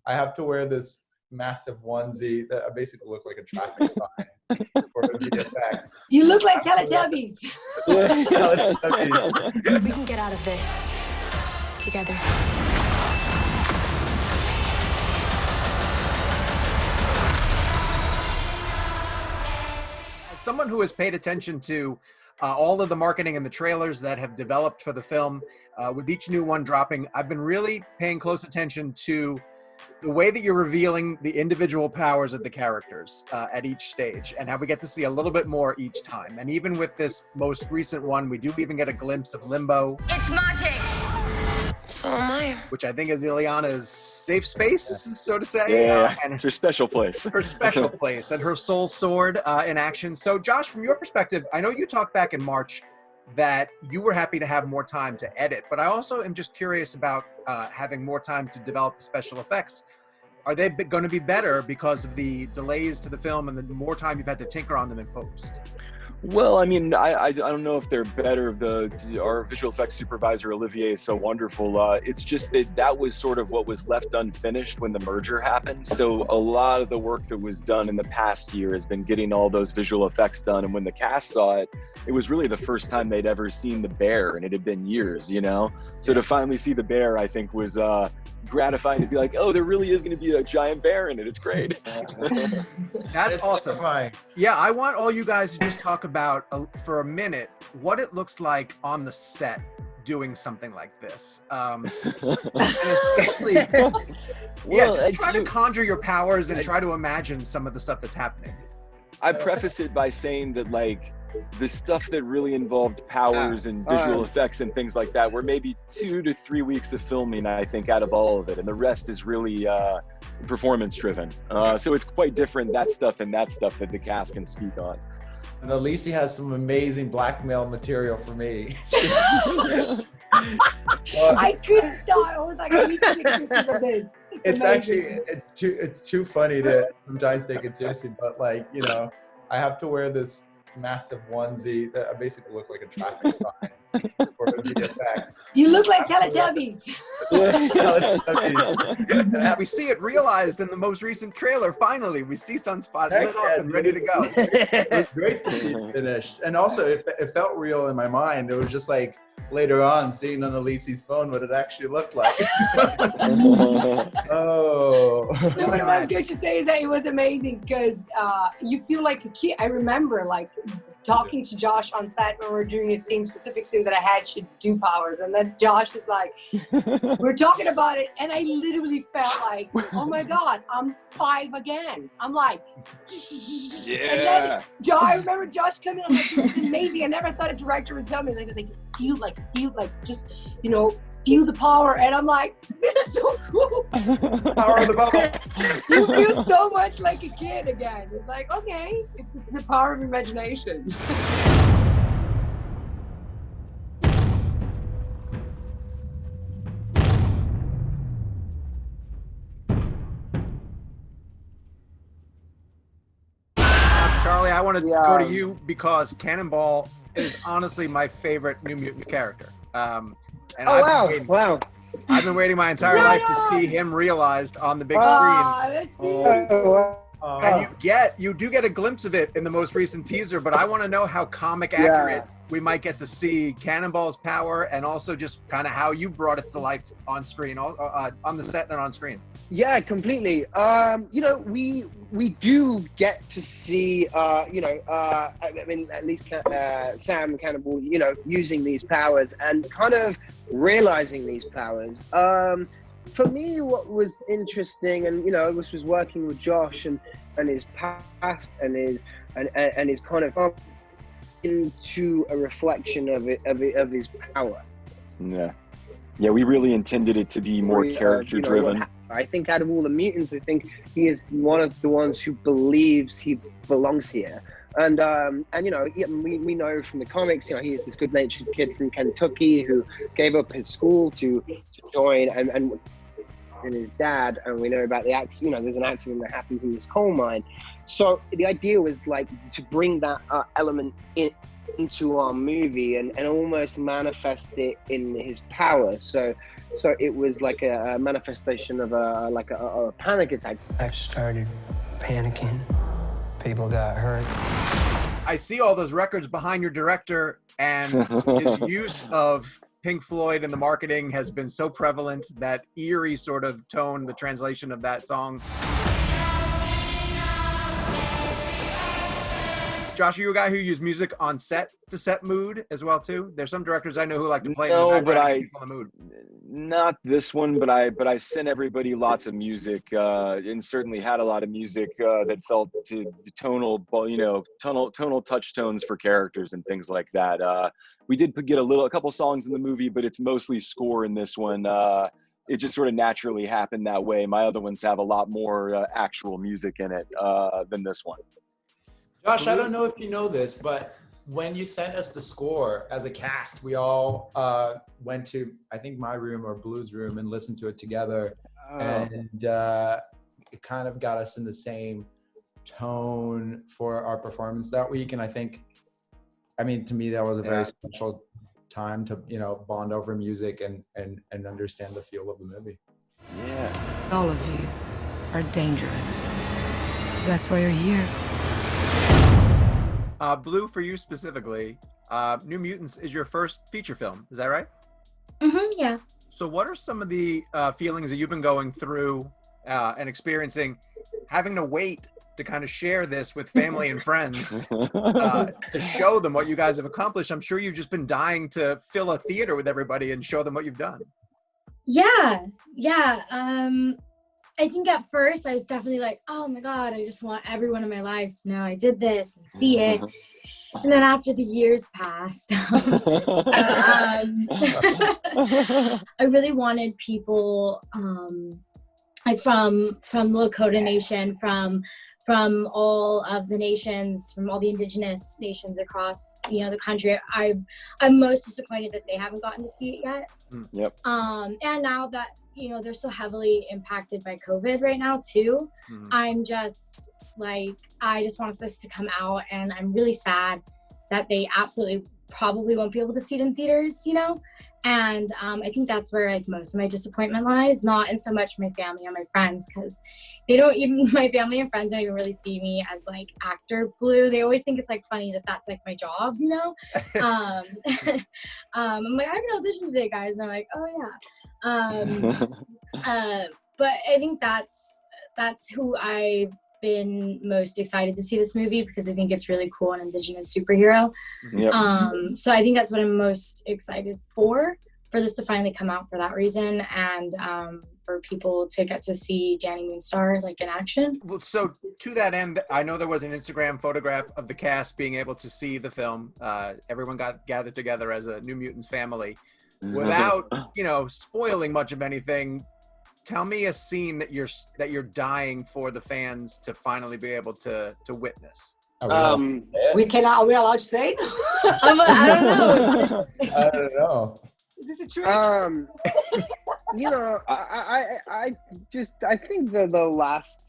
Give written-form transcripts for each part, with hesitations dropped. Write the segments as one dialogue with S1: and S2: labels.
S1: I have to wear this massive onesie that I basically look like a traffic sign for immediate effects.
S2: You look like Teletubbies.
S1: Teletubbies.
S3: We can get out of this together.
S4: Someone who has paid attention to all of the marketing and the trailers that have developed for the film, with each new one dropping, I've been really paying close attention to the way that you're revealing the individual powers of the characters at each stage, and how we get to see a little bit more each time. And even with this most recent one, we do even get a glimpse of Limbo.
S3: It's magic. So am I.
S4: Which I think is Ileana's safe space, so to say.
S5: Yeah,
S4: and
S5: it's her special place.
S4: Her special place and her soul sword in action. So Josh, from your perspective, I know you talked back in March that you were happy to have more time to edit, but I also am just curious about having more time to develop the special effects. Are they going to be better because of the delays to the film and the more time you've had to tinker on them in post?
S5: Well, I mean, I don't know if they're better. Our visual effects supervisor, Olivier, is so wonderful. It's just that was sort of what was left unfinished when the merger happened. So a lot of the work that was done in the past year has been getting all those visual effects done. And when the cast saw it, it was really the first time they'd ever seen the bear, and it had been years, you know? So to finally see the bear, I think, was gratifying to be like, oh, there really is going to be a giant bear in it. It's great.
S4: That's awesome.
S1: Terrifying.
S4: Yeah, I want all you guys to just talk about, for a minute, what it looks like on the set doing something like this. And especially, try to conjure your powers and try to imagine some of the stuff that's happening.
S5: I preface it by saying that, like, the stuff that really involved powers and visual effects and things like that were maybe 2 to 3 weeks of filming, I think, out of all of it. And the rest is really performance driven. So it's quite different, that stuff that the cast can speak on.
S1: And Alicia has some amazing blackmail material for me.
S2: I couldn't stop. I was like, I need to take pictures of this.
S1: It's actually, it's too funny to sometimes take it seriously, but like, you know, I have to wear this massive onesie that I basically look like a traffic sign for immediate effects.
S2: You look like Teletubbies.
S4: We see it realized in the most recent trailer. Finally, we see Sunspot lit up and ready to go.
S1: It was great to see it finished. And also, it felt real in my mind. It was just like later on seeing on Alici's phone what it actually looked like.
S2: No, what I was going to say is that it was amazing because you feel like a kid. I remember like talking to Josh on set when we were doing a specific scene that I had should do powers, and then Josh is like, we're talking about it, and I literally felt like, oh my God, I'm 5 again. I'm like,
S5: yeah.
S2: And then I remember Josh coming on like, this is amazing. I never thought a director would tell me. Like, it's like, feel like, just, you know, feel the power. And I'm like, this is so cool.
S1: Power of the bubble.
S2: You feel so much like a kid again. It's like, okay, it's the power of imagination.
S4: Charlie, I want to go to you because Cannonball is honestly my favorite New Mutants character. And I've been waiting my entire life to see him realized on the big screen.
S2: That's beautiful.
S4: And you do get a glimpse of it in the most recent teaser, but I want to know how comic accurate we might get to see Cannonball's power, and also just kind of how you brought it to life on screen, on the set and on screen.
S6: Yeah, completely. You know, we do get to see, I mean, at least Sam Cannonball, you know, using these powers and kind of realizing these powers. For me, what was interesting, and you know, was working with Josh and his past and his kind of into a reflection of his power.
S5: Yeah, we really intended it to be more character driven.
S6: I think out of all the mutants, I think he is one of the ones who believes he belongs here. And you know, we know from the comics, you know, he is this good-natured kid from Kentucky who gave up his school to join and and his dad, and we know about the accident. You know, there's an accident that happens in this coal mine. So the idea was like to bring that element into our movie and almost manifest it in his power. So it was like a manifestation of a panic attack.
S7: I started panicking. People got hurt.
S4: I see all those records behind your director, and his use of Pink Floyd in the marketing has been so prevalent. That eerie sort of tone, the translation of that song. Josh, are you a guy who uses music on set to set mood as well too? There's some directors I know who like to play in the background to keep people in the mood.
S5: Not this one, but I sent everybody lots of music, and certainly had a lot of music that felt to tonal, you know, tonal touch tones for characters and things like that. We did get a couple songs in the movie, but it's mostly score in this one. It just sort of naturally happened that way. My other ones have a lot more actual music in it than this one.
S1: Josh, I don't know if you know this, but when you sent us the score as a cast, we all went to, I think, my room or Blu's room and listened to it together. And it kind of got us in the same tone for our performance that week. And I think, I mean, to me, that was a very special time to, you know, bond over music and understand the feel of the movie.
S5: Yeah.
S8: All of you are dangerous. That's why you're here.
S4: Blu, for you specifically, New Mutants is your first feature film. Is that right?
S9: Yeah.
S4: So what are some of the feelings that you've been going through and experiencing, having to wait to kind of share this with family and friends to show them what you guys have accomplished? I'm sure you've just been dying to fill a theater with everybody and show them what you've done.
S9: Yeah. I think at first I was definitely like, oh my God, I just want everyone in my life to know I did this and see it. And then after the years passed, I really wanted people like from the Lakota Nation, from all of the nations, from all the Indigenous nations across, you know, the country. I'm most disappointed that they haven't gotten to see it yet.
S5: Yep.
S9: And now that, you know, they're so heavily impacted by COVID right now too. I'm just like, I just want this to come out, and I'm really sad that they absolutely probably won't be able to see it in theaters, you know? And I think that's where like most of my disappointment lies, not in so much my family or my friends, because they don't even, my family and friends don't even really see me as like actor Blu. They always think it's like funny that that's like my job, you know? I'm like, I can audition today, guys. And they're like, oh yeah. But I think that's who I've been most excited to see this movie, because I think it's really cool, an Indigenous superhero.
S5: Yep.
S9: So I think that's what I'm most excited for this to finally come out for that reason, and for people to get to see Danny Moonstar like in action.
S4: Well, so to that end, I know there was an Instagram photograph of the cast being able to see the film. Everyone got gathered together as a New Mutants family. Without, you know, spoiling much of anything, tell me a scene that you're dying for the fans to finally be able to witness.
S2: We cannot. Are we allowed to say it?
S9: I don't know.
S1: I don't know.
S2: Is this a trick?
S6: You know, I think the last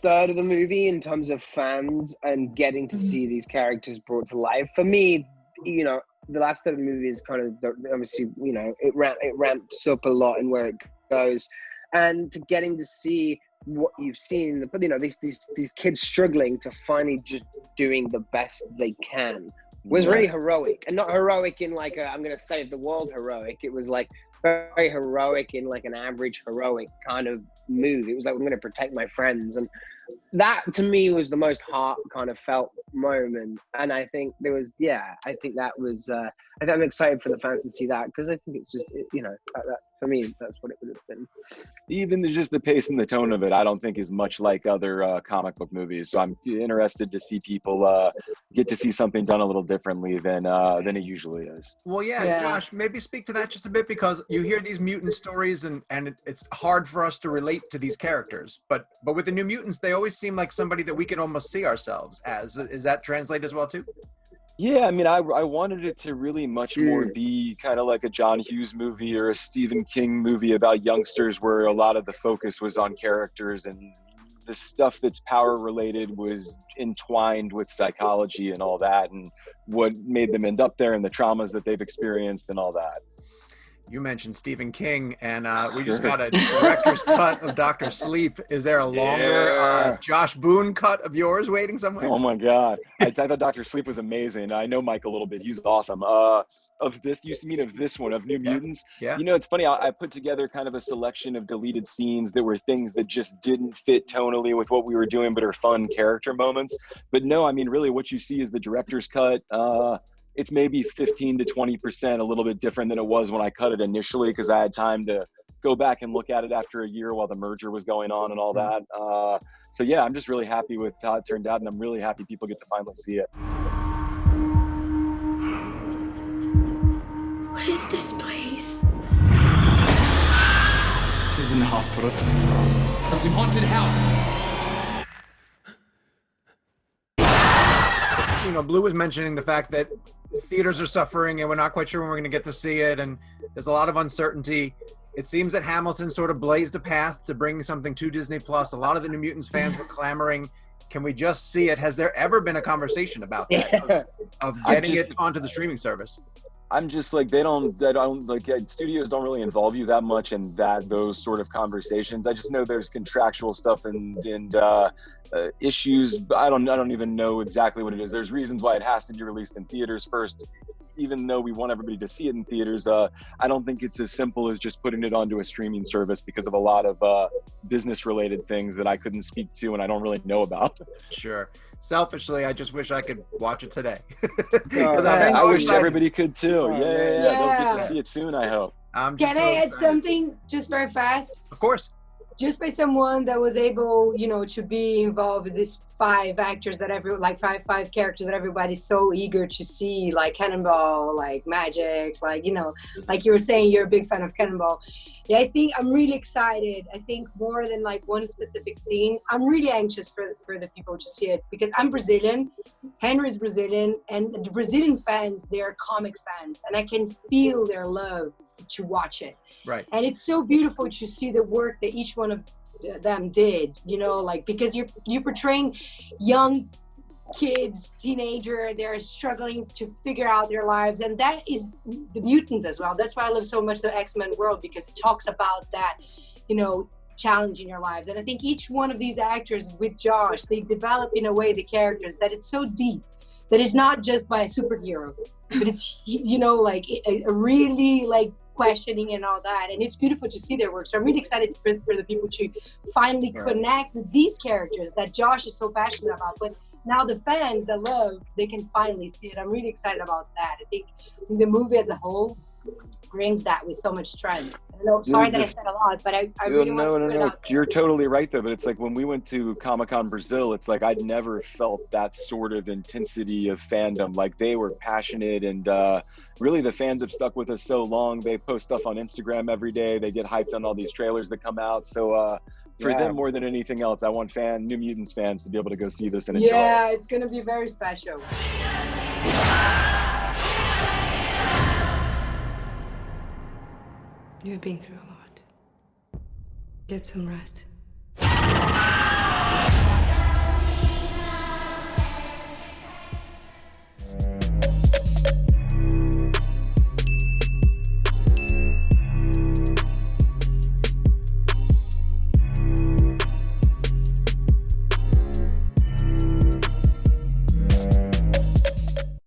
S6: third of the movie, in terms of fans and getting to see these characters brought to life, for me, you know, the last third of the movie is kind of obviously, you know, it ramps up a lot in where it goes, and to getting to see what you've seen, but you know, these kids struggling to finally just doing the best they can was really heroic, and not heroic in like I'm gonna save the world heroic. It was like very heroic in like an average heroic kind of move. It was like, I'm gonna protect my friends, and that to me was the most heart kind of felt moment. And I think there was, I think that was I think I'm excited for the fans to see that, because I think it's just, you know, that for me, that's what it would have been.
S5: Even just the pace and the tone of it, I don't think is much like other comic book movies. So I'm interested to see people get to see something done a little differently than it usually is.
S4: Well, yeah, Josh, maybe speak to that just a bit, because you hear these mutant stories and it's hard for us to relate to these characters. But with the New Mutants, they always seem like somebody that we can almost see ourselves as. Is that translate as well too?
S5: Yeah, I mean, I wanted it to really much more be kind of like a John Hughes movie or a Stephen King movie about youngsters, where a lot of the focus was on characters and the stuff that's power related was entwined with psychology and all that, and what made them end up there and the traumas that they've experienced and all that.
S4: You mentioned Stephen King, and we just got a director's cut of Dr. Sleep. Is there a longer Josh Boone cut of yours waiting somewhere?
S5: Oh my God. I thought Dr. Sleep was amazing. I know Mike a little bit. He's awesome. Of this, you mean of this one, of New Mutants.
S4: Yeah.
S5: You know, it's funny. I put together kind of a selection of deleted scenes that were things that just didn't fit tonally with what we were doing, but are fun character moments. But no, I mean, really what you see is the director's cut. It's maybe 15 to 20%, a little bit different than it was when I cut it initially, because I had time to go back and look at it after a year while the merger was going on and all that. So yeah, I'm just really happy with how it turned out, and I'm really happy people get to finally see it.
S3: What is this place?
S10: This isn't a hospital. It's a haunted house.
S4: You know, Blu was mentioning the fact that theaters are suffering and we're not quite sure when we're going to get to see it, and there's a lot of uncertainty. It seems that Hamilton sort of blazed a path to bring something to Disney Plus. A lot of the New Mutants fans were clamoring, can we just see it? Has there ever been a conversation about that, of getting it onto the streaming service?
S5: I'm just like, studios don't really involve you that much in those sort of conversations. I just know there's contractual stuff and issues. I don't even know exactly what it is. There's reasons why it has to be released in theaters first, even though we want everybody to see it in theaters. I don't think it's as simple as just putting it onto a streaming service, because of a lot of business related things that I couldn't speak to and I don't really know about.
S4: Sure. Selfishly, I just wish I could watch it today.
S5: I wish everybody could too. Yeah. They'll get to see it soon, I hope.
S2: Can I add something just very fast?
S4: Of course.
S2: Just by someone that was able, to be involved with these five actors that five characters that everybody's so eager to see, like Cannonball, like Magic, like you were saying, you're a big fan of Cannonball. Yeah, I think I'm really excited. I think more than like one specific scene, I'm really anxious for the people to see it, because I'm Brazilian, Henry's Brazilian, and the Brazilian fans, they're comic fans, and I can feel their love to watch it.
S4: Right.
S2: And it's so beautiful to see the work that each one of them did, because you're portraying young kids, teenager, they're struggling to figure out their lives, and that is the Mutants as well. That's why I love so much the XMen world, because it talks about that, challenge in your lives. And I think each one of these actors with Josh, they develop in a way the characters that it's so deep that it's not just by a superhero, but it's a really questioning and all that, and it's beautiful to see their work. So I'm really excited for the people to finally connect with these characters that Josh is so passionate about, but now the fans that love, they can finally see it. I'm really excited about that. I think the movie as a whole brings that with so much strength. Sorry that I said a lot, but I really want to put it out there.
S5: You're totally right though. But it's like when we went to Comic-Con Brazil, it's like I'd never felt that sort of intensity of fandom. Like they were passionate, and really the fans have stuck with us so long. They post stuff on Instagram every day. They get hyped on all these trailers that come out. So for them more than anything else, I want New Mutants fans to be able to go see this and enjoy it.
S2: Yeah, it's gonna be very special.
S8: You've been through a lot. Get some rest.